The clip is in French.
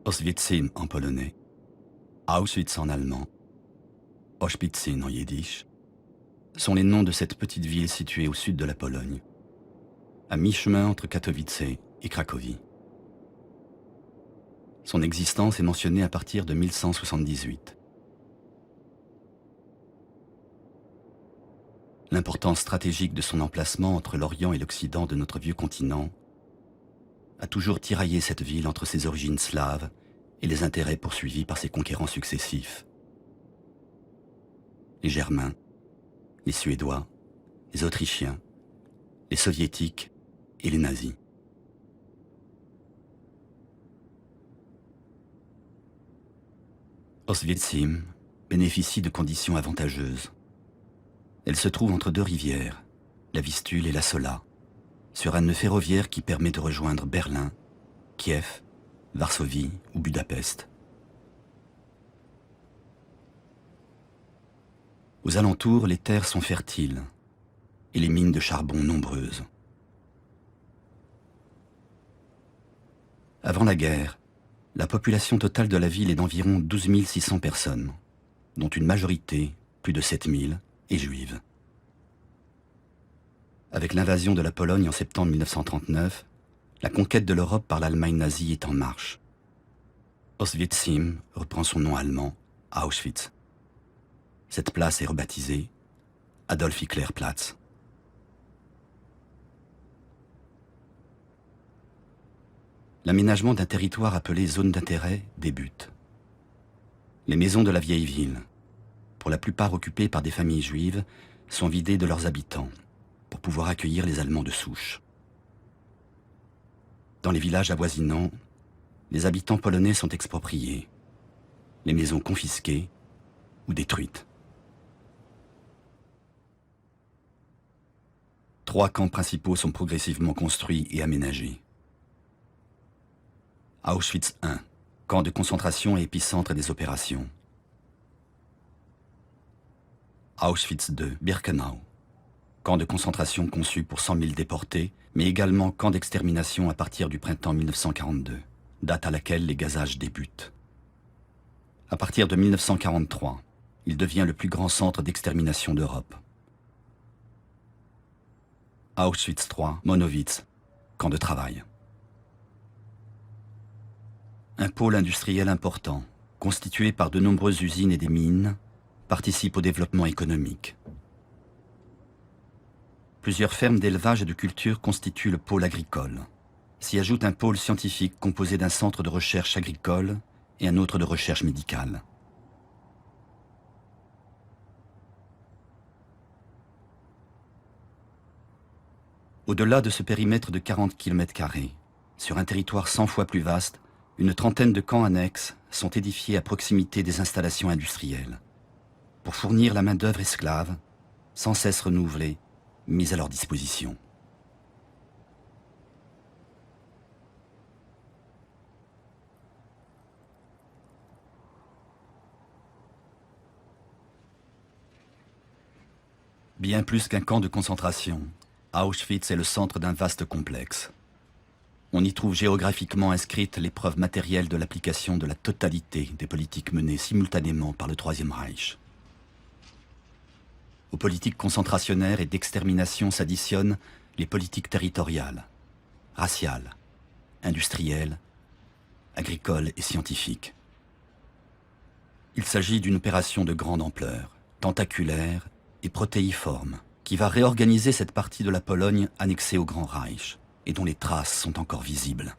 Oswiecim en polonais, Auschwitz en allemand, Auschwitzin en yiddish, sont les noms de cette petite ville située au sud de la Pologne, à mi-chemin entre Katowice et Cracovie. Son existence est mentionnée à partir de 1178. L'importance stratégique de son emplacement entre l'Orient et l'Occident de notre vieux continent a toujours tiraillé cette ville entre ses origines slaves et les intérêts poursuivis par ses conquérants successifs. Les Germains, les Suédois, les Autrichiens, les Soviétiques et les nazis. Oswiecim bénéficie de conditions avantageuses. Elle se trouve entre deux rivières, la Vistule et la Sola, sur un nœud ferroviaire qui permet de rejoindre Berlin, Kiev, Varsovie ou Budapest. Aux alentours, les terres sont fertiles et les mines de charbon nombreuses. Avant la guerre, la population totale de la ville est d'environ 12 600 personnes, dont une majorité, plus de 7 000, est juive. Avec l'invasion de la Pologne en septembre 1939, la conquête de l'Europe par l'Allemagne nazie est en marche. Oswiecim reprend son nom allemand, Auschwitz. Cette place est rebaptisée Adolf Hitler Platz. L'aménagement d'un territoire appelé zone d'intérêt débute. Les maisons de la vieille ville, pour la plupart occupées par des familles juives, sont vidées de leurs habitants pour pouvoir accueillir les Allemands de souche. Dans les villages avoisinants, les habitants polonais sont expropriés, les maisons confisquées ou détruites. 3 camps principaux sont progressivement construits et aménagés. Auschwitz I, camp de concentration et épicentre des opérations. Auschwitz II, Birkenau, camp de concentration conçu pour 100 000 déportés, mais également camp d'extermination à partir du printemps 1942, date à laquelle les gazages débutent. À partir de 1943, il devient le plus grand centre d'extermination d'Europe. Auschwitz III, Monowitz, camp de travail. Un pôle industriel important, constitué par de nombreuses usines et des mines, participe au développement économique. Plusieurs fermes d'élevage et de culture constituent le pôle agricole. S'y ajoute un pôle scientifique composé d'un centre de recherche agricole et un autre de recherche médicale. Au-delà de ce périmètre de 40 km², sur un territoire 100 fois plus vaste, une trentaine de camps annexes sont édifiés à proximité des installations industrielles, pour fournir la main-d'œuvre esclave, sans cesse renouvelée, mise à leur disposition. Bien plus qu'un camp de concentration, Auschwitz est le centre d'un vaste complexe. On y trouve géographiquement inscrites les preuves matérielles de l'application de la totalité des politiques menées simultanément par le Troisième Reich. Aux politiques concentrationnaires et d'extermination s'additionnent les politiques territoriales, raciales, industrielles, agricoles et scientifiques. Il s'agit d'une opération de grande ampleur, tentaculaire et protéiforme, qui va réorganiser cette partie de la Pologne annexée au Grand Reich et dont les traces sont encore visibles.